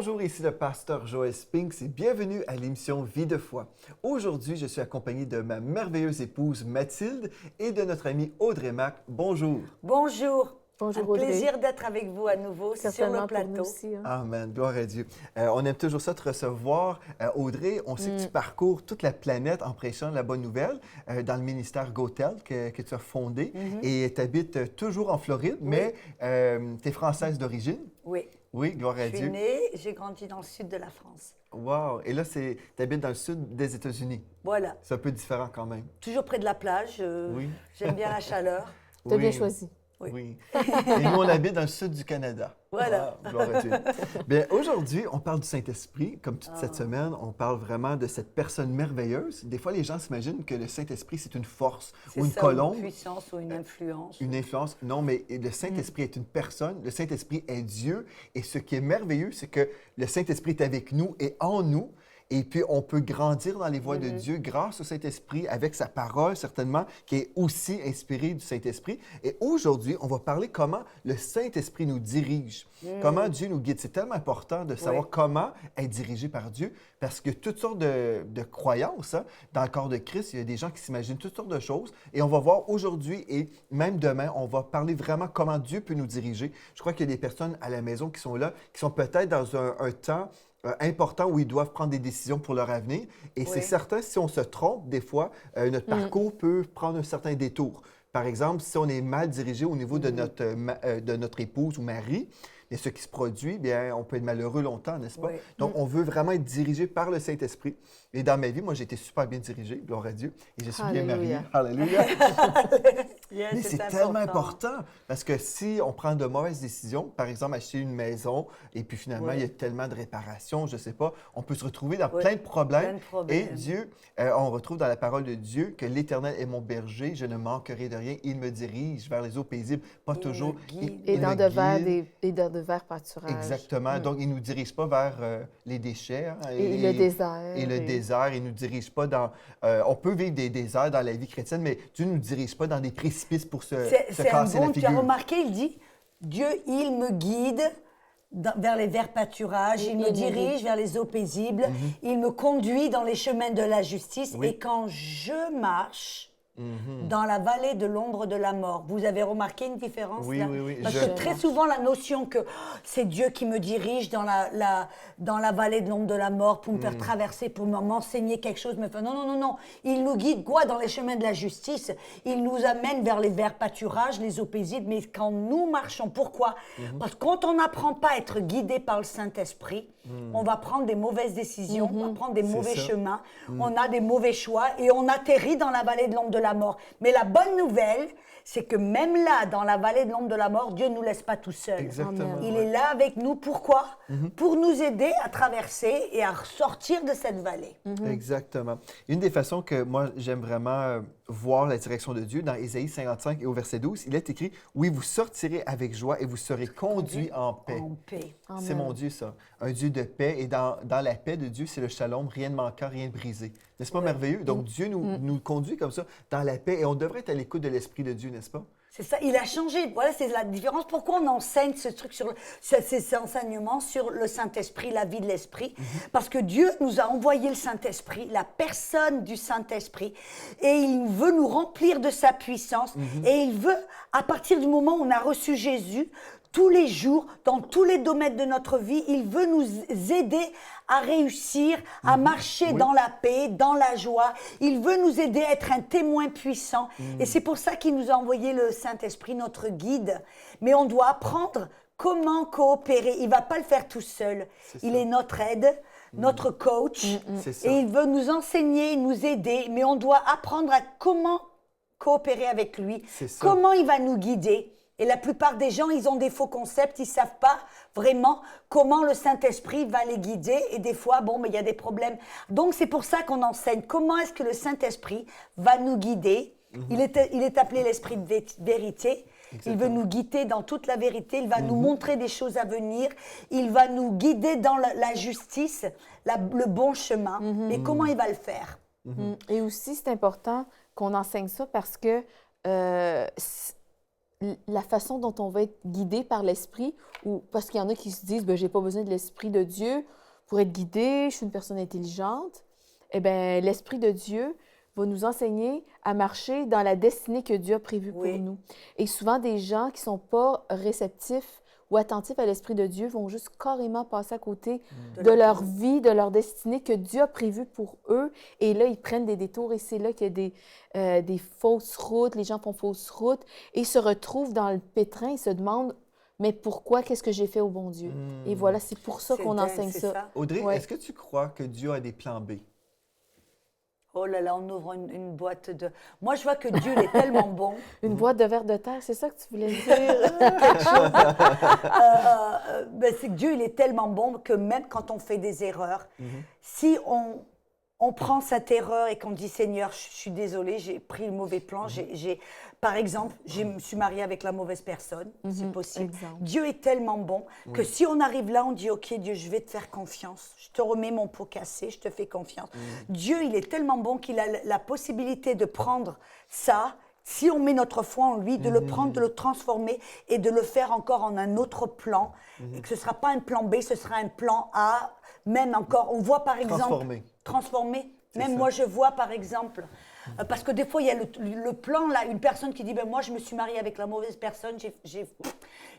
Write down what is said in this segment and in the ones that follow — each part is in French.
Bonjour, ici le pasteur Joël Spinks et bienvenue à l'émission Vie de foi. Aujourd'hui, je suis accompagné de ma merveilleuse épouse Mathilde et de notre amie Audrey Mac. Bonjour. Bonjour. Bonjour, Un Audrey. plaisir d'être avec vous à nouveau sur le plateau. Pour nous aussi, hein. Amen, gloire à Dieu. On aime toujours ça te recevoir. Audrey, on sait que tu parcours toute la planète en prêchant la bonne nouvelle dans le ministère GoTel que tu as fondé et tu habites toujours en Floride, mais tu es française d'origine. Oui. Oui, gloire à Je suis Dieu. née, j'ai grandi dans le sud de la France. Wow! Et là, tu habites dans le sud des États-Unis. Voilà. C'est un peu différent quand même. Bien près de la plage. Oui. J'aime bien la chaleur. Tu as bien Oui. choisi. Oui. Et nous, on habite dans le sud du Canada. Voilà. Ah, gloire à Dieu. Bien, aujourd'hui, on parle du Saint-Esprit. Comme toute cette semaine, on parle vraiment de cette personne merveilleuse. Des fois, les gens s'imaginent que le Saint-Esprit, c'est une force ou une C'est ça, colombe. une puissance ou une influence. Une influence. Non, mais le Saint-Esprit est une personne. Le Saint-Esprit est Dieu. Et ce qui est merveilleux, c'est que le Saint-Esprit est avec nous et en nous. Et puis, on peut grandir dans les voies de Dieu grâce au Saint-Esprit, avec sa parole, certainement, qui est aussi inspirée du Saint-Esprit. Et aujourd'hui, on va parler comment le Saint-Esprit nous dirige, comment Dieu nous guide. C'est tellement important de savoir comment être dirigé par Dieu, parce que toutes sortes de croyances, hein, dans le corps de Christ, il y a des gens qui s'imaginent toutes sortes de choses. Et on va voir aujourd'hui et même demain, on va parler vraiment comment Dieu peut nous diriger. Je crois qu'il y a des personnes à la maison qui sont là, qui sont peut-être dans un temps important où ils doivent prendre des décisions pour leur avenir. Et c'est certain, si on se trompe, des fois, notre parcours peut prendre un certain détour. Par exemple, si on est mal dirigé au niveau de notre épouse ou mari, et ce qui se produit, bien, on peut être malheureux longtemps, n'est-ce pas? Oui. Donc, on veut vraiment être dirigé par le Saint-Esprit. Et dans ma vie, moi, j'ai été super bien dirigé, gloire à Dieu, et je suis bien marié. Alléluia! Yes, Mais c'est tellement important parce que si on prend de mauvaises décisions, par exemple acheter une maison et puis finalement il y a tellement de réparations, je ne sais pas, on peut se retrouver dans plein de problèmes. Et Dieu, on retrouve dans la parole de Dieu que l'Éternel est mon berger, je ne manquerai de rien, il me dirige vers les eaux paisibles, pas toujours. Et dans de verts pâturages. Exactement. Donc, il ne nous dirige pas vers les déchets. Hein, et le désert. Et le désert. Il ne nous dirige pas dans... on peut vivre des déserts dans la vie chrétienne, mais Dieu ne nous dirige pas dans des précipices pour se casser la figure. Tu as remarqué, il dit, Dieu, il me guide vers les verts pâturages, il me dirige vers les eaux paisibles, il me conduit dans les chemins de la justice. Oui. Et quand je marche dans la vallée de l'ombre de la mort, vous avez remarqué une différence Oui, là? oui, oui. Parce que très souvent, la notion que c'est Dieu qui me dirige dans la vallée de l'ombre de la mort pour me faire traverser, pour m'enseigner quelque chose, me fait non, non, non, non. Il nous guide quoi dans les chemins de la justice? Il nous amène vers les verts pâturages, les eaux paisibles. Mais quand nous marchons, pourquoi? Parce que quand on n'apprend pas à être guidé par le Saint-Esprit, on va prendre des mauvaises décisions, on va prendre des mauvais chemins, on a des mauvais choix et on atterrit dans la vallée de l'ombre de la mort. Mais la bonne nouvelle, c'est que même là, dans la vallée de l'ombre de la mort, Dieu ne nous laisse pas tout seul. Exactement. Il est là avec nous. Pourquoi? Pour nous aider à traverser et à sortir de cette vallée. Exactement. Une des façons que moi, j'aime vraiment voir la direction de Dieu, dans Ésaïe 55 et au verset 12, il est écrit « Oui, vous sortirez avec joie et vous serez conduits en paix. » En paix. C'est mon Dieu, ça. Un Dieu de paix. Et dans la paix de Dieu, c'est le shalom, rien de manquant, rien de brisé. N'est-ce pas merveilleux? Donc, Dieu nous conduit comme ça dans la paix et on devrait être à l'écoute de l'Esprit de Dieu, n'est-ce pas? C'est ça, il a changé. Voilà, c'est la différence. Pourquoi on enseigne ce truc ces enseignements sur le Saint-Esprit, la vie de l'Esprit? Parce que Dieu nous a envoyé le Saint-Esprit, la personne du Saint-Esprit, et il veut nous remplir de sa puissance. Et il veut, à partir du moment où on a reçu Jésus, tous les jours, dans tous les domaines de notre vie, il veut nous aider à réussir, à marcher dans la paix, dans la joie. Il veut nous aider à être un témoin puissant. Et c'est pour ça qu'il nous a envoyé le Saint-Esprit, notre guide. Mais on doit apprendre comment coopérer. Il ne va pas le faire tout seul. Il est notre aide, notre coach. Et il veut nous enseigner, nous aider. Mais on doit apprendre à comment coopérer avec lui. Comment il va nous guider. Et la plupart des gens, ils ont des faux concepts, ils ne savent pas vraiment comment le Saint-Esprit va les guider. Et des fois, bon, mais il y a des problèmes. Donc, c'est pour ça qu'on enseigne comment est-ce que le Saint-Esprit va nous guider. Il est appelé l'Esprit de vérité. Exactement. Il veut nous guider dans toute la vérité. Il va nous montrer des choses à venir. Il va nous guider dans la justice, le bon chemin. Mais comment il va le faire? Et aussi, c'est important qu'on enseigne ça parce que la façon dont on va être guidé par l'Esprit, ou parce qu'il y en a qui se disent, ben, j'ai pas besoin de l'Esprit de Dieu pour être guidé, je suis une personne intelligente. Eh bien, l'Esprit de Dieu va nous enseigner à marcher dans la destinée que Dieu a prévue pour nous. Et souvent, des gens qui ne sont pas réceptifs ou attentifs à l'Esprit de Dieu vont juste carrément passer à côté de leur vie, de leur destinée que Dieu a prévue pour eux. Et là, ils prennent des détours et c'est là qu'il y a des fausses routes, les gens font fausses routes et ils se retrouvent dans le pétrin, ils se demandent « Mais pourquoi? Qu'est-ce que j'ai fait au bon Dieu? » Et voilà, c'est pour ça qu'on enseigne ça. Audrey, est-ce que tu crois que Dieu a des plans B? Oh là là, on ouvre une boîte de... Moi, je vois que Dieu, il est tellement bon. Une boîte de verre de terre, c'est ça que tu voulais dire? Quelque chose. C'est que Dieu, il est tellement bon que même quand on fait des erreurs, si on prend cette erreur et qu'on dit « Seigneur, je suis désolée, j'ai pris le mauvais plan, par exemple, je me suis mariée avec la mauvaise personne, c'est possible. Dieu est tellement bon que si on arrive là, on dit « Ok, Dieu, je vais te faire confiance. Je te remets mon pot cassé, je te fais confiance. Dieu, il est tellement bon qu'il a la possibilité de prendre ça, si on met notre foi en lui, de le prendre, de le transformer et de le faire encore en un autre plan. Et que ce ne sera pas un plan B, ce sera un plan A, même encore. On voit par exemple... Transformer. Même moi, je vois par exemple, parce que des fois, il y a le plan, là, une personne qui dit, ben, moi, je me suis mariée avec la mauvaise personne,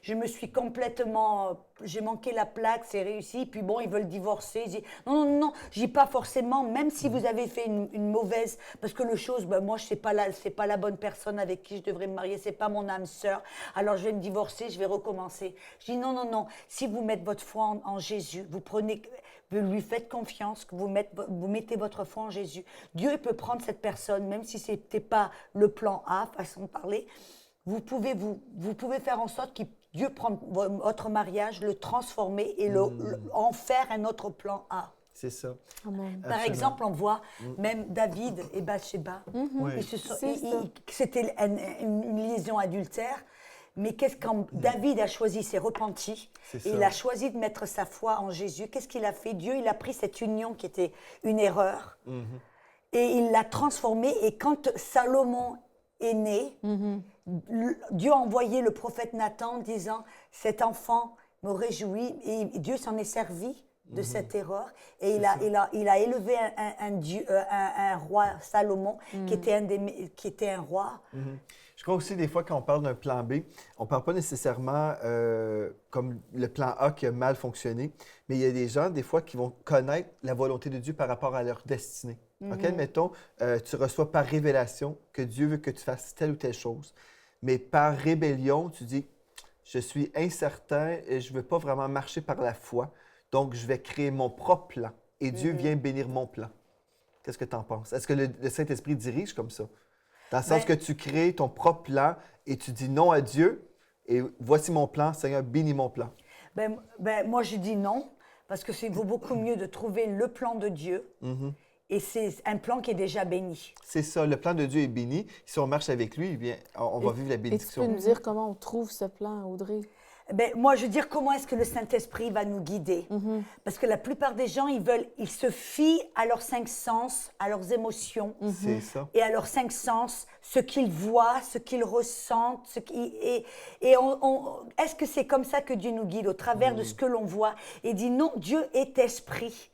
je me suis complètement, j'ai manqué la plaque, c'est réussi, puis bon, ils veulent divorcer. Non, je dis pas forcément, même si vous avez fait une mauvaise, parce que le chose, ben, moi, c'est pas la bonne personne avec qui je devrais me marier, c'est pas mon âme sœur, alors je vais me divorcer, je vais recommencer. Je dis non, si vous mettez votre foi en Jésus, vous lui faites confiance, que vous mettez votre foi en Jésus. Dieu peut prendre cette personne, même si ce n'était pas le plan A, façon de parler. Vous pouvez faire en sorte que Dieu prenne votre mariage, le transformer et en faire un autre plan A. C'est ça. Par exemple, on voit même David et Bathsheba. C'était une liaison adultère. Mais quand David a choisi, s'est repenti, et il a choisi de mettre sa foi en Jésus, qu'est-ce qu'il a fait? Dieu, il a pris cette union qui était une erreur, et il l'a transformée. Et quand Salomon est né, Dieu a envoyé le prophète Nathan disant « Cet enfant me réjouit », et Dieu s'en est servi de cette erreur, et il a élevé un roi, Salomon, qui était un roi. Je crois aussi, des fois, quand on parle d'un plan B, on ne parle pas nécessairement comme le plan A qui a mal fonctionné, mais il y a des gens, des fois, qui vont connaître la volonté de Dieu par rapport à leur destinée. OK, admettons, tu reçois par révélation que Dieu veut que tu fasses telle ou telle chose, mais par rébellion, tu dis, je suis incertain et je ne veux pas vraiment marcher par la foi, donc je vais créer mon propre plan et Dieu vient bénir mon plan. Qu'est-ce que tu en penses? Est-ce que le Saint-Esprit dirige comme ça? Dans le sens que tu crées ton propre plan et tu dis non à Dieu et voici mon plan, Seigneur, bénis mon plan. Moi, je dis non, parce que c'est vaut beaucoup mieux de trouver le plan de Dieu et c'est un plan qui est déjà béni. C'est ça, le plan de Dieu est béni. Si on marche avec lui, eh bien, on va vivre la bénédiction. Et tu peux nous dire comment on trouve ce plan, Audrey? Moi, je veux dire, comment est-ce que le Saint-Esprit va nous guider? Parce que la plupart des gens, ils se fient à leurs 5 sens, à leurs émotions. C'est ça. Et à leurs 5 sens, ce qu'ils voient, ce qu'ils ressentent. Est-ce que c'est comme ça que Dieu nous guide, au travers de ce que l'on voit? Et dit non, Dieu est esprit.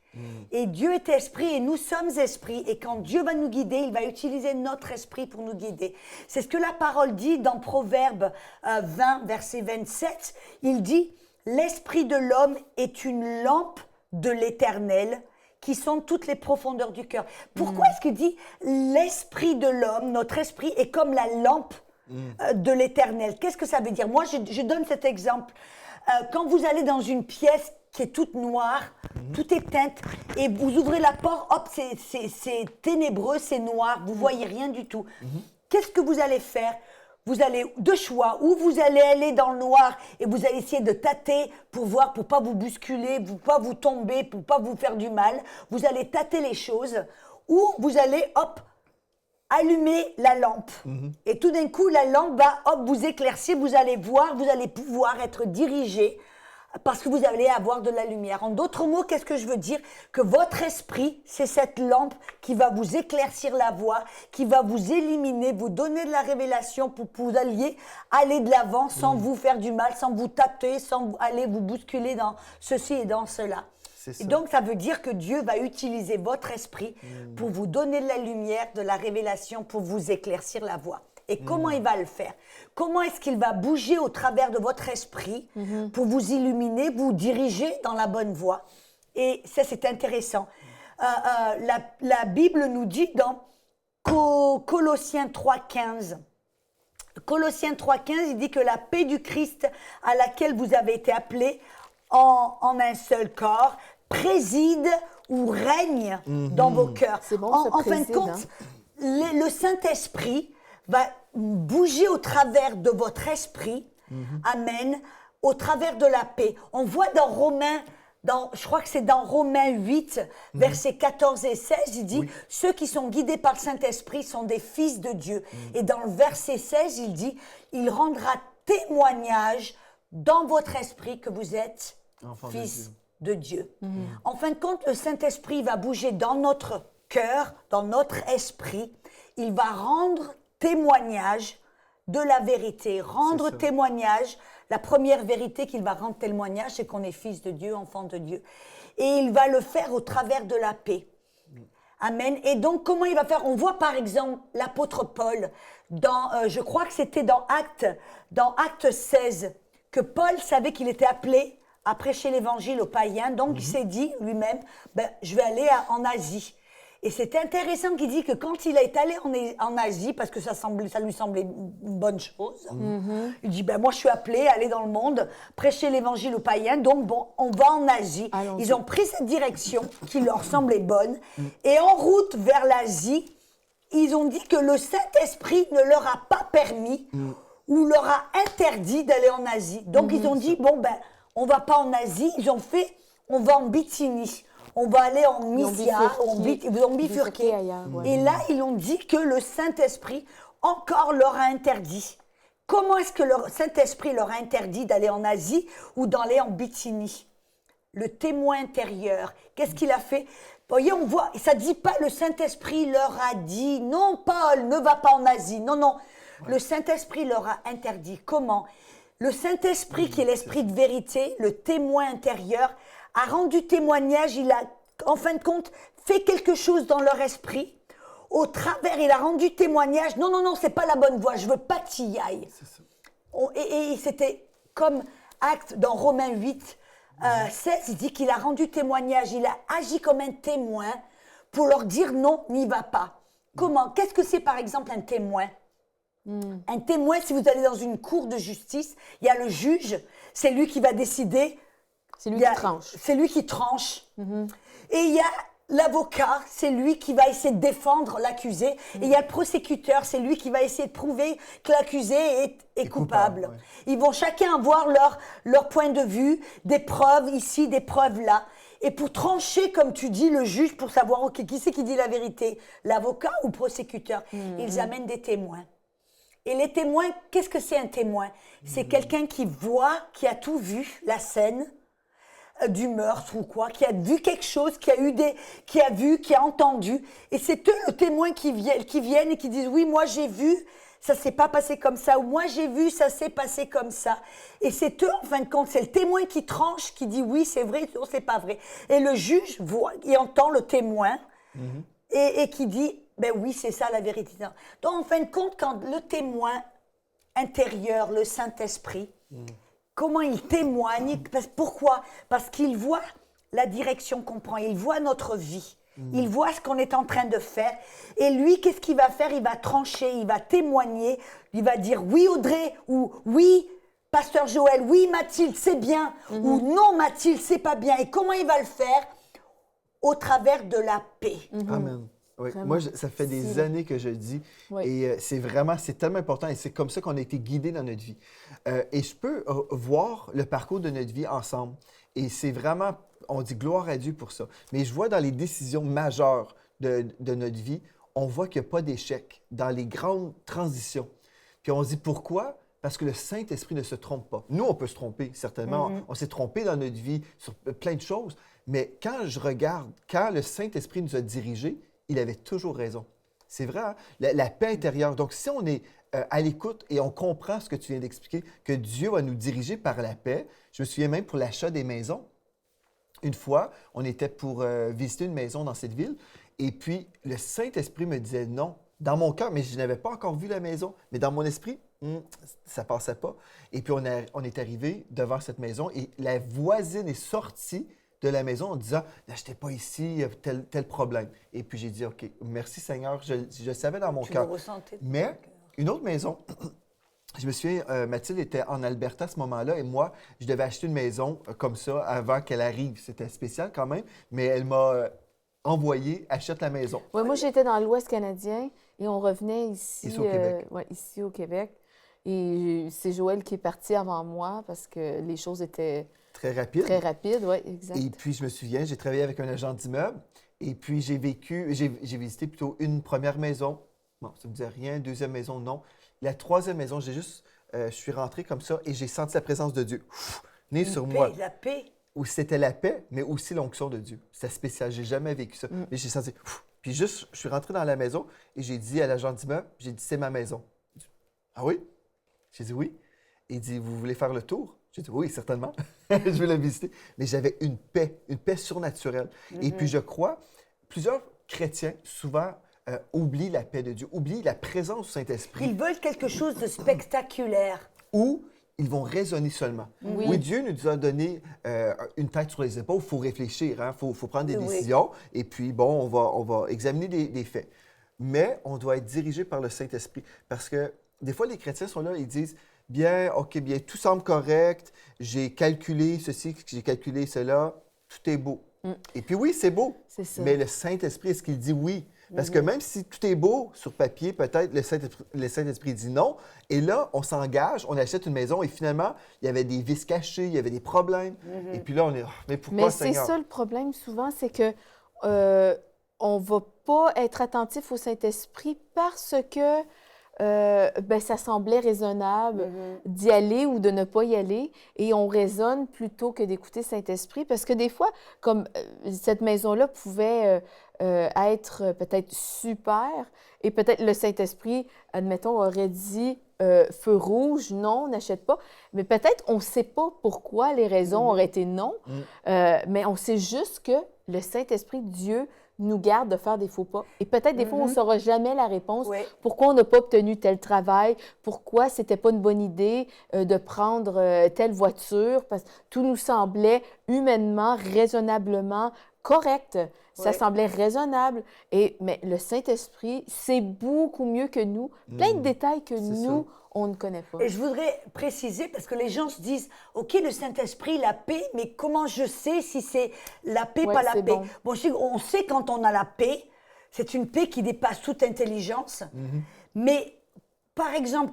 Et Dieu est esprit et nous sommes esprit. Et quand Dieu va nous guider, il va utiliser notre esprit pour nous guider. C'est ce que la parole dit dans Proverbe 20, verset 27. Il dit « L'esprit de l'homme est une lampe de l'Éternel qui sonde toutes les profondeurs du cœur. » Pourquoi est-ce qu'il dit « L'esprit de l'homme, notre esprit, est comme la lampe de l'Éternel » Qu'est-ce que ça veut dire? Moi, je donne cet exemple. Quand vous allez dans une pièce qui est toute noire, toute éteinte, et vous ouvrez la porte, hop, c'est ténébreux, c'est noir, vous voyez rien du tout. Qu'est-ce que vous allez faire? Vous allez, deux choix, ou vous allez aller dans le noir et vous allez essayer de tâter pour voir, pour pas vous bousculer, pour pas vous tomber, pour pas vous faire du mal. Vous allez tâter les choses, ou vous allez, hop, allumer la lampe. Et tout d'un coup, la lampe va, hop, vous éclaircir, vous allez voir, vous allez pouvoir être dirigé parce que vous allez avoir de la lumière. En d'autres mots, qu'est-ce que je veux dire? Que votre esprit, c'est cette lampe qui va vous éclaircir la voie, qui va vous éliminer, vous donner de la révélation pour que vous alliez aller de l'avant sans vous faire du mal, sans vous taper, sans aller vous bousculer dans ceci et dans cela. Et donc, ça veut dire que Dieu va utiliser votre esprit pour vous donner de la lumière, de la révélation, pour vous éclaircir la voie. Et comment il va le faire? Comment est-ce qu'il va bouger au travers de votre esprit pour vous illuminer, vous diriger dans la bonne voie? Et ça, c'est intéressant. La Bible nous dit dans Colossiens 3,15, Colossiens 3,15, il dit que la paix du Christ à laquelle vous avez été appelés en un seul corps préside ou règne dans vos cœurs. C'est bon, En fin de compte, le Saint-Esprit va bouger au travers de votre esprit, amen, au travers de la paix. On voit dans Romains, je crois que c'est dans Romains 8, versets 14 et 16, il dit « Ceux qui sont guidés par le Saint-Esprit sont des fils de Dieu. Et dans le verset 16, il dit « Il rendra témoignage dans votre esprit que vous êtes fils de Dieu. En fin de compte, le Saint-Esprit va bouger dans notre cœur, dans notre esprit. Il va rendre témoignage de la vérité, rendre témoignage. La première vérité qu'il va rendre témoignage, c'est qu'on est fils de Dieu, enfant de Dieu. Et il va le faire au travers de la paix. Amen. Et donc, comment il va faire? On voit par exemple l'apôtre Paul, je crois que c'était dans Acte 16, que Paul savait qu'il était appelé à prêcher l'évangile aux païens. Donc, il s'est dit lui-même, je vais aller en Asie. Et c'est intéressant qu'il dit que quand il est allé en Asie, parce que ça lui semblait une bonne chose, il dit, moi je suis appelé à aller dans le monde, prêcher l'évangile aux païens, donc bon, on va en Asie. Ils ont pris cette direction qui leur semblait bonne, et en route vers l'Asie, ils ont dit que le Saint-Esprit ne leur a pas permis ou leur a interdit d'aller en Asie. Donc ils ont dit, on va pas en Asie, ils ont fait, on va en Bithynie. On va aller en Mysia, ils ont bifurqué. Et là, ils ont dit que le Saint-Esprit encore leur a interdit. Comment est-ce que le Saint-Esprit leur a interdit d'aller en Asie ou d'aller en Bithynie? Le témoin intérieur, qu'est-ce qu'il a fait? Vous voyez, on voit, ça ne dit pas le Saint-Esprit leur a dit, non, Paul, ne va pas en Asie. Non, non, le Saint-Esprit leur a interdit. Comment? Le Saint-Esprit, qui est l'esprit de vérité, le témoin intérieur, a rendu témoignage, il a, en fin de compte, fait quelque chose dans leur esprit. Au travers, il a rendu témoignage. Non, non, non, c'est pas la bonne voie, je veux pas que tu y ailles. Et c'était comme acte dans Romains 8, 16, il dit qu'il a rendu témoignage, il a agi comme un témoin pour leur dire non, n'y va pas. Comment? Qu'est-ce que c'est par exemple un témoin? Un témoin, si vous allez dans une cour de justice, il y a le juge, c'est lui qui va décider. C'est lui qui tranche. C'est lui qui tranche. Et il y a l'avocat, c'est lui qui va essayer de défendre l'accusé. Et il y a le prosécuteur, c'est lui qui va essayer de prouver que l'accusé est coupable. Ils vont chacun avoir leur point de vue, des preuves ici, des preuves là. Et pour trancher, comme tu dis, le juge, pour savoir okay, qui c'est qui dit la vérité, l'avocat ou le prosécuteur, ils amènent des témoins. Et les témoins, qu'est-ce que c'est un témoin? C'est quelqu'un qui voit, qui a tout vu, la scène du meurtre ou quoi, qui a vu quelque chose, qui a vu, qui a entendu. Et c'est eux, le témoin, qui viennent et qui disent « Oui, moi j'ai vu, ça s'est pas passé comme ça. » Ou « Moi j'ai vu, ça s'est passé comme ça. » Et c'est eux, en fin de compte, c'est le témoin qui tranche, qui dit « Oui, c'est vrai, non, c'est pas vrai. » Et le juge voit, il entend le témoin et qui dit « Ben oui, c'est ça la vérité. » Donc, en fin de compte, quand le témoin intérieur, le Saint-Esprit, comment il témoigne? Pourquoi? Parce qu'il voit la direction qu'on prend, il voit notre vie, il voit ce qu'on est en train de faire. Et lui, qu'est-ce qu'il va faire? Il va trancher, il va témoigner, il va dire oui Audrey, ou oui Pasteur Joël, oui Mathilde, c'est bien, ou non Mathilde, c'est pas bien. Et comment il va le faire? Au travers de la paix. Amen. Oui. Moi, ça fait des années que je le dis. Et c'est tellement important. Et c'est comme ça qu'on a été guidés dans notre vie. Et je peux voir le parcours de notre vie ensemble. Et c'est vraiment, on dit gloire à Dieu pour ça. Mais je vois dans les décisions majeures de notre vie, on voit qu'il n'y a pas d'échec dans les grandes transitions. Puis on se dit pourquoi? Parce que le Saint-Esprit ne se trompe pas. Nous, on peut se tromper, certainement. On s'est trompé dans notre vie sur plein de choses. Mais quand je regarde, quand le Saint-Esprit nous a dirigés, il avait toujours raison. C'est vrai, hein? La paix intérieure. Donc, si on est à l'écoute et on comprend ce que tu viens d'expliquer, que Dieu va nous diriger par la paix. Je me souviens même pour l'achat des maisons. Une fois, on était pour visiter une maison dans cette ville. Et puis, le Saint-Esprit me disait non. Dans mon cœur, mais je n'avais pas encore vu la maison. Mais dans mon esprit, ça ne passait pas. Et puis, on est arrivé devant cette maison et la voisine est sortie de la maison en disant « N'achetez pas ici, il y a tel problème. » Et puis, j'ai dit « OK, merci Seigneur. » Je savais dans mon cœur. Tu le ressentais. Mais une autre maison, je me souviens, Mathilde était en Alberta à ce moment-là et moi, je devais acheter une maison comme ça avant qu'elle arrive. C'était spécial quand même, mais elle m'a envoyé « Achète la maison. » Ouais, moi, j'étais dans l'Ouest canadien et on revenait ici, Ici au Québec. ici au Québec. Et c'est Joël qui est parti avant moi parce que les choses étaient Très rapide. très rapides. Oui, exact. Et puis, je me souviens, j'ai travaillé avec un agent d'immeuble et puis j'ai visité plutôt une première maison. Bon, ça ne me disait rien. Deuxième maison, non. La troisième maison, je suis rentré comme ça et j'ai senti la présence de Dieu. Né sur moi. La paix. Où c'était la paix, mais aussi l'onction de Dieu. C'était spécial. J'ai jamais vécu ça. Mais j'ai senti. Puis juste, je suis rentré dans la maison et j'ai dit à l'agent d'immeuble, j'ai dit, c'est ma maison. Il dit, ah oui? J'ai dit oui. Il dit, vous voulez faire le tour? J'ai dit oui, certainement. Je veux la visiter. Mais j'avais une paix surnaturelle. Et puis je crois, plusieurs chrétiens, souvent, oublient la paix de Dieu, oublient la présence du Saint-Esprit. Ils veulent quelque chose de spectaculaire. Ou ils vont raisonner seulement. Oui, Dieu nous a donné une tête sur les épaules, il faut réfléchir, hein? Faut prendre des décisions, et puis bon, on va examiner des faits. Mais on doit être dirigé par le Saint-Esprit, parce que des fois, les chrétiens sont là, ils disent, bien, OK, bien, tout semble correct, j'ai calculé ceci, j'ai calculé cela, tout est beau. Et puis oui, c'est beau, C'est ça. mais le Saint-Esprit, est-ce qu'il dit oui? Parce que même si tout est beau sur papier, peut-être le Saint-Esprit dit non. Et là, on s'engage, on achète une maison et finalement, il y avait des vices cachés, il y avait des problèmes. Et puis là, on est, mais pourquoi, Mais c'est Seigneur? ça le problème souvent, c'est que on ne va pas être attentif au Saint-Esprit parce que ça semblait raisonnable d'y aller ou de ne pas y aller. Et on raisonne plutôt que d'écouter Saint-Esprit. Parce que des fois, comme cette maison-là pouvait être peut-être super, et peut-être le Saint-Esprit, admettons, aurait dit feu rouge, non, n'achète pas. Mais peut-être on ne sait pas pourquoi les raisons auraient été non, mais on sait juste que le Saint-Esprit, Dieu, nous garde de faire des faux pas. Et peut-être des fois, on ne saura jamais la réponse. Oui. Pourquoi on n'a pas obtenu tel travail? Pourquoi c'était pas une bonne idée de prendre telle voiture? Parce que tout nous semblait humainement, raisonnablement correct. Ça semblait raisonnable. Mais le Saint-Esprit, c'est beaucoup mieux que nous. Plein de détails que nous, on ne connaît pas. Et je voudrais préciser, parce que les gens se disent, OK, le Saint-Esprit, la paix, mais comment je sais si c'est la paix, pas la paix? Bon. Bon, on sait quand on a la paix, c'est une paix qui dépasse toute intelligence. Mais, par exemple,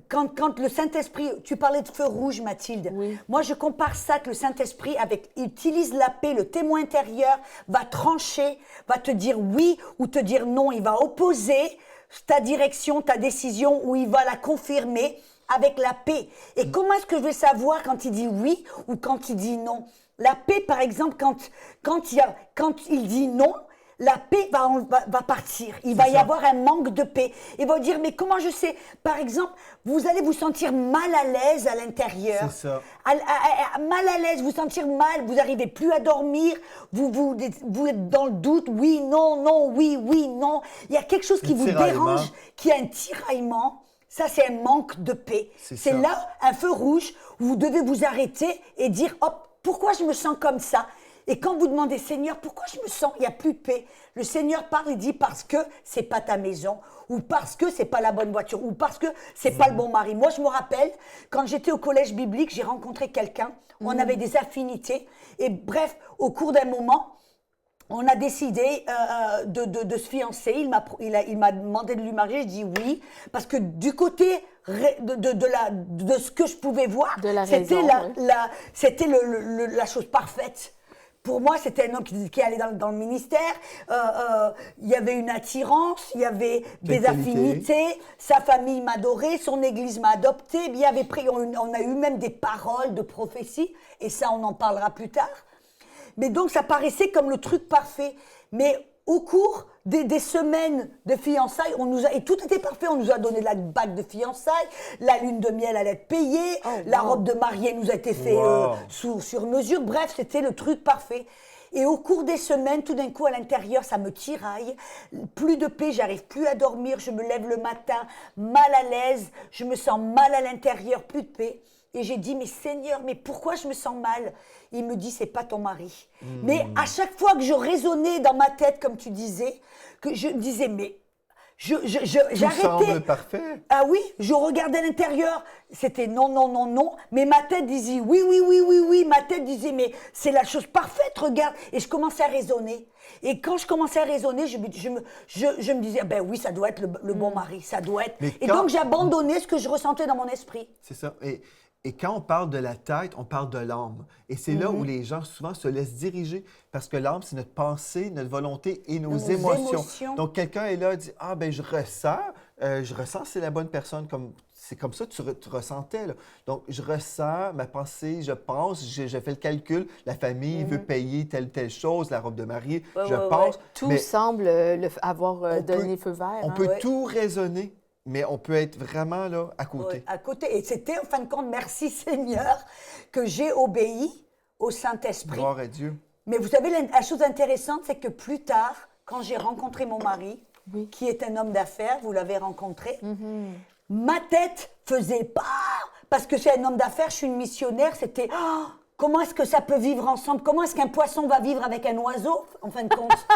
quand le Saint-Esprit, tu parlais de feu rouge, Mathilde. Oui. Moi, je compare ça que le Saint-Esprit utilise la paix, le témoin intérieur va trancher, va te dire oui ou te dire non, il va opposer ta direction, ta décision, ou il va la confirmer avec la paix. Et comment est-ce que je vais savoir quand il dit oui ou quand il dit non? La paix, par exemple, quand il dit non, la paix va partir. Il va y avoir un manque de paix. Il va dire, mais comment je sais? Par exemple, vous allez vous sentir mal à l'aise à l'intérieur. C'est ça. Mal à l'aise, vous sentir mal, vous n'arrivez plus à dormir, vous êtes dans le doute, oui, non, oui, non. Il y a quelque chose qui vous dérange, qui est un tiraillement. Ça, c'est un manque de paix. C'est là un feu rouge où vous devez vous arrêter et dire, hop, pourquoi je me sens comme ça? Et quand vous demandez, Seigneur, pourquoi je me sens, il n'y a plus de paix? Le Seigneur parle et dit, parce que c'est pas ta maison, ou parce que c'est pas la bonne voiture, ou parce que c'est pas le bon mari. Moi, je me rappelle, quand j'étais au collège biblique, j'ai rencontré quelqu'un, on avait des affinités, et bref, au cours d'un moment, on a décidé de se fiancer. Il m'a demandé de lui marier. Je dis oui, parce que du côté de ce que je pouvais voir, c'était la chose parfaite. Pour moi, c'était un homme qui allait dans le ministère. Il y avait une attirance, il y avait des qualité. affinités. Sa famille m'adorait, son église m'a adopté. On a eu même des paroles de prophétie. Et ça, on en parlera plus tard. Mais donc, ça paraissait comme le truc parfait. Mais au cours des semaines de fiançailles, et tout était parfait. On nous a donné la bague de fiançailles, la lune de miel allait être payée, la robe de mariée nous a été faite sur mesure. Bref, c'était le truc parfait. Et au cours des semaines, tout d'un coup, à l'intérieur, ça me tiraille. Plus de paix, j'arrive plus à dormir. Je me lève le matin, mal à l'aise. Je me sens mal à l'intérieur, plus de paix. Et j'ai dit, mais Seigneur, mais pourquoi je me sens mal? Il me dit, c'est pas ton mari. Mais à chaque fois que je raisonnais dans ma tête, comme tu disais, que je me disais, mais j'arrêtais. Tout semble parfait. Ah oui, je regardais à l'intérieur, c'était non, non, non, non. Mais ma tête disait, oui, oui, oui, oui, oui. Ma tête disait, mais c'est la chose parfaite, regarde. Et je commençais à raisonner. Et quand je commençais à raisonner, je me disais, ben oui, ça doit être le bon mari, ça doit être. Et donc j'abandonnais ce que je ressentais dans mon esprit. C'est ça. Et quand on parle de la tête, on parle de l'âme. Et c'est là où les gens souvent se laissent diriger parce que l'âme, c'est notre pensée, notre volonté et nos émotions. Donc, quelqu'un est là et dit « Ah, ben je ressens c'est la bonne personne. » C'est comme ça que tu ressentais. Là. Donc, je ressens ma pensée, je pense, je fais le calcul. La famille veut payer telle chose, la robe de mariée, je pense. Tout semble avoir donné feu vert. On peut tout raisonner. Mais on peut être vraiment là, à côté. Oui, à côté. Et c'était, en fin de compte, merci Seigneur, que j'ai obéi au Saint-Esprit. Gloire à Dieu. Mais vous savez, la chose intéressante, c'est que plus tard, quand j'ai rencontré mon mari, qui est un homme d'affaires, vous l'avez rencontré, ma tête faisait peur, parce que c'est un homme d'affaires, je suis une missionnaire, c'était... Oh, comment est-ce que ça peut vivre ensemble? Comment est-ce qu'un poisson va vivre avec un oiseau, en fin de compte?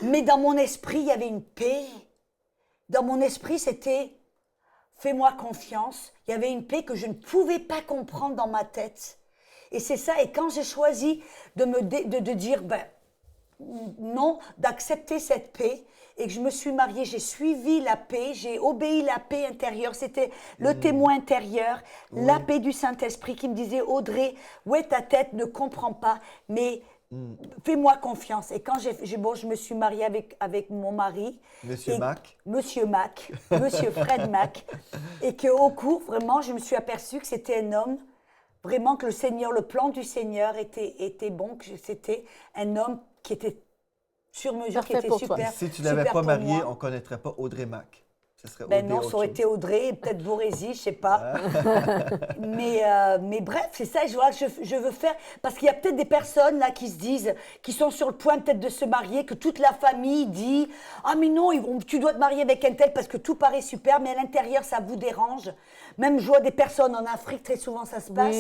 Mais dans mon esprit, il y avait une paix. Dans mon esprit, c'était « fais-moi confiance ». Il y avait une paix que je ne pouvais pas comprendre dans ma tête. Et c'est ça. Et quand j'ai choisi de dire ben, non, d'accepter cette paix, et que je me suis mariée, j'ai suivi la paix, j'ai obéi la paix intérieure. C'était le témoin intérieur, la paix du Saint-Esprit qui me disait « Audrey, où est ta tête? Ne comprends pas, mais... » Fais-moi confiance. Et quand je me suis mariée avec mon mari. Monsieur Mac. Monsieur Mac, Monsieur Fred Mac. Et qu'au cours, vraiment, je me suis aperçue que c'était un homme, vraiment que le plan du Seigneur était bon, que c'était un homme qui était sur mesure, qui était super. Si tu ne l'avais pas marié, on ne connaîtrait pas Audrey Mac. Ben non, ça aurait été Audrey, peut-être Borézy, je ne sais pas. Mais bref, c'est ça je veux faire. Parce qu'il y a peut-être des personnes là qui se disent, qui sont sur le point peut-être de se marier, que toute la famille dit « Ah mais non, tu dois te marier avec un tel parce que tout paraît super, mais à l'intérieur, ça vous dérange. » Même je vois des personnes en Afrique, très souvent ça se passe,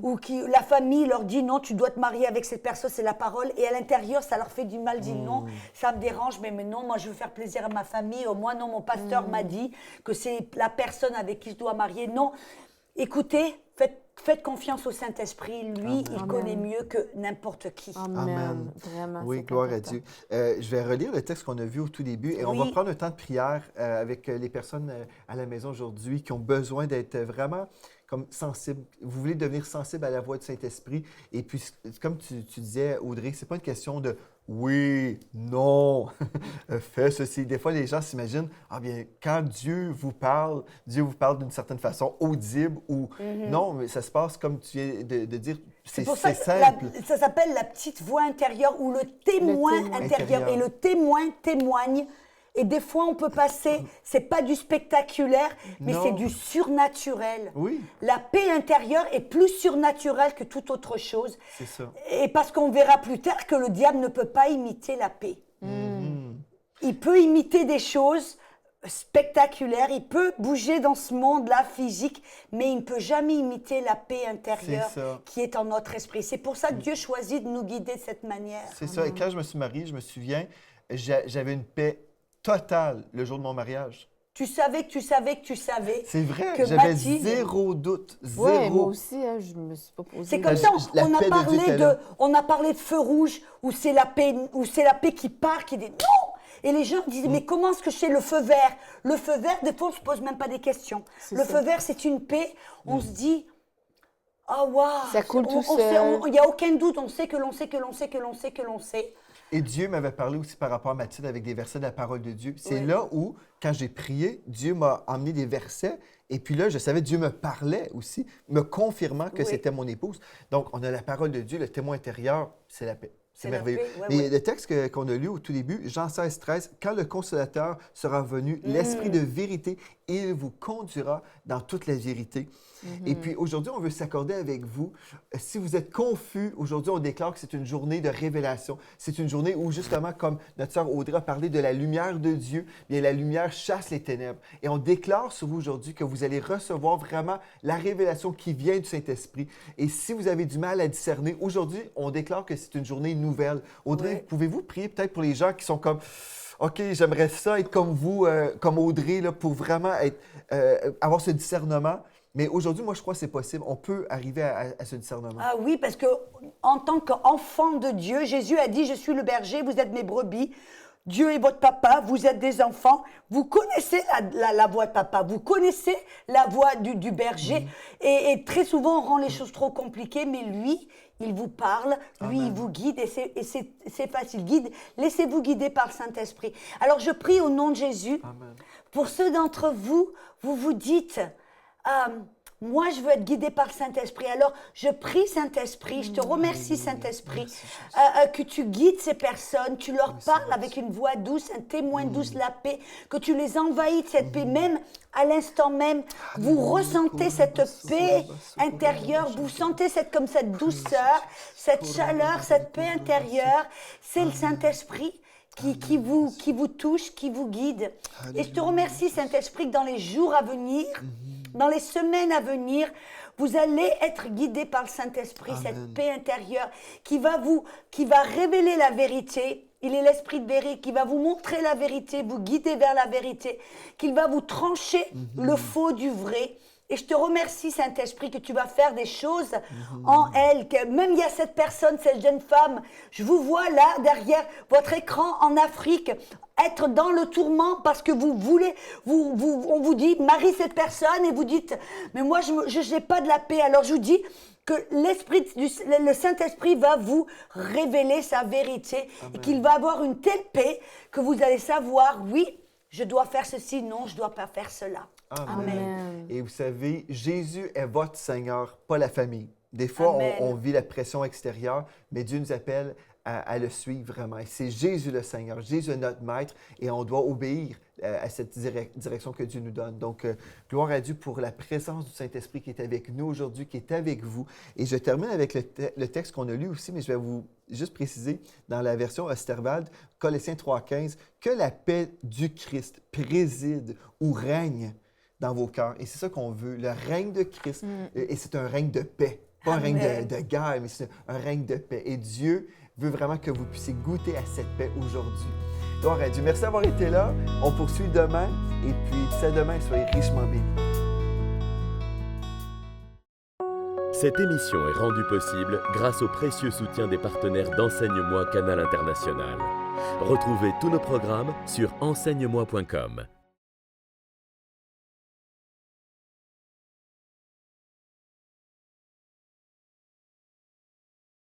où la famille leur dit « Non, tu dois te marier avec cette personne, c'est la parole. » Et à l'intérieur, ça leur fait du mal, dit « Non, ça me dérange, mais non, moi je veux faire plaisir à ma famille. Au moins non, mon pasteur m'a dit que c'est la personne avec qui je dois marier. » Non, écoutez, faites confiance au Saint-Esprit. Lui, il connaît mieux que n'importe qui. Amen. Vraiment, oui, gloire à Dieu. Je vais relire le texte qu'on a vu au tout début et on va prendre un temps de prière avec les personnes à la maison aujourd'hui qui ont besoin d'être vraiment comme sensibles. Vous voulez devenir sensible à la voix du Saint-Esprit. Et puis, comme tu disais, Audrey, c'est pas une question de oui, non, fais ceci. Des fois, les gens s'imaginent, ah bien, quand Dieu vous parle d'une certaine façon audible ou non, mais ça se passe comme tu viens de dire, c'est simple. Ça s'appelle la petite voix intérieure ou le témoin intérieur. Et le témoin témoigne. Et des fois, on peut passer, c'est pas du spectaculaire, mais c'est du surnaturel. Oui. La paix intérieure est plus surnaturelle que toute autre chose. C'est ça. Et parce qu'on verra plus tard que le diable ne peut pas imiter la paix. Il peut imiter des choses spectaculaires, il peut bouger dans ce monde-là physique, mais il ne peut jamais imiter la paix intérieure qui est en notre esprit. C'est pour ça que Dieu choisit de nous guider de cette manière. C'est ça. Et quand je me suis mariée, je me souviens, j'avais une paix totale le jour de mon mariage. Tu savais que tu savais que tu savais. C'est vrai, j'avais zéro doute. Zéro. Oui, moi aussi, hein, je me suis pas posé. C'est comme ça, on a parlé de feu rouge, où c'est la paix qui part, qui dit non. Et les gens disent, mais comment est-ce que je sais le feu vert? Le feu vert, des fois, on ne se pose même pas des questions. Le feu vert, c'est une paix. On se dit, Ah, waouh! Ça coule tout On sait, seul. il n'y a aucun doute, on sait que l'on sait que l'on sait que l'on sait que l'on sait. Et Dieu m'avait parlé aussi par rapport à Mathilde avec des versets de la parole de Dieu. C'est Oui. là où, quand j'ai prié, Dieu m'a emmené des versets. Et puis là, je savais, Dieu me parlait aussi, me confirmant que Oui. c'était mon épouse. Donc, on a la parole de Dieu, le témoin intérieur, c'est la paix. C'est la merveilleux. paix, ouais, Mais ouais. le texte qu'on a lu au tout début, Jean 16, 13, « Quand le Consolateur sera venu, l'Esprit de vérité, il vous conduira dans toute la vérité. Et puis aujourd'hui, on veut s'accorder avec vous. Si vous êtes confus, aujourd'hui, on déclare que c'est une journée de révélation. C'est une journée où, justement, comme notre sœur Audrey a parlé de la lumière de Dieu, bien la lumière chasse les ténèbres. Et on déclare sur vous aujourd'hui que vous allez recevoir vraiment la révélation qui vient du Saint-Esprit. Et si vous avez du mal à discerner, aujourd'hui, on déclare que c'est une journée nouvelle. Audrey, Ouais. pouvez-vous prier peut-être pour les gens qui sont comme... OK, j'aimerais ça être comme vous, comme Audrey, là, pour vraiment avoir ce discernement. Mais aujourd'hui, moi, je crois que c'est possible. On peut arriver à ce discernement. Ah oui, parce que en tant qu'enfant de Dieu, Jésus a dit, je suis le berger, vous êtes mes brebis. Dieu est votre papa, vous êtes des enfants. Vous connaissez la voix de papa, vous connaissez la voix du berger. Et très souvent, on rend les choses trop compliquées, mais lui, il vous parle, lui, il vous guide et c'est facile. Laissez-vous guider par le Saint-Esprit. Alors, je prie au nom de Jésus. Amen. Pour ceux d'entre vous, vous vous dites, moi, je veux être guidé par le Saint-Esprit. Alors, je prie Saint-Esprit, je te remercie Saint-Esprit, que tu guides ces personnes, tu leur parles avec une voix douce, un témoin douce, la paix, que tu les envahis de cette paix, même à l'instant même. Vous ressentez cette paix intérieure, vous sentez comme cette douceur, cette chaleur, cette paix intérieure. C'est le Saint-Esprit qui vous touche, qui vous guide. Et je te remercie, Saint-Esprit, que dans les jours à venir, dans les semaines à venir, vous allez être guidés par le Saint-Esprit, cette paix intérieure qui va révéler la vérité. Il est l'Esprit de vérité qui va vous montrer la vérité, vous guider vers la vérité, qu'il va vous trancher le faux du vrai. Et je te remercie, Saint-Esprit, que tu vas faire des choses en elle. Que même il y a cette personne, cette jeune femme, je vous vois là, derrière votre écran en Afrique, être dans le tourment parce que vous voulez, on vous dit, marie cette personne, et vous dites, mais moi, je n'ai pas de la paix. Alors je vous dis que le Saint-Esprit va vous révéler sa vérité et qu'il va avoir une telle paix que vous allez savoir, oui, je dois faire ceci, non, je ne dois pas faire cela. Amen. Et vous savez, Jésus est votre Seigneur, pas la famille. Des fois, on vit la pression extérieure, mais Dieu nous appelle à le suivre vraiment. Et c'est Jésus le Seigneur, Jésus est notre Maître, et on doit obéir à cette direction que Dieu nous donne. Donc, gloire à Dieu pour la présence du Saint-Esprit qui est avec nous aujourd'hui, qui est avec vous. Et je termine avec le texte qu'on a lu aussi, mais je vais vous juste préciser dans la version Osterwald, Colossiens 3,15, que la paix du Christ préside ou règne dans vos cœurs. Et c'est ça qu'on veut, le règne de Christ. Et c'est un règne de paix, pas un règne de guerre, mais c'est un règne de paix. Et Dieu veut vraiment que vous puissiez goûter à cette paix aujourd'hui. Gloire à Dieu. Merci d'avoir été là. On poursuit demain. Et puis, d'ici à demain, soyez richement bénis. Cette émission est rendue possible grâce au précieux soutien des partenaires d'Enseigne-moi Canal International. Retrouvez tous nos programmes sur enseigne-moi.com.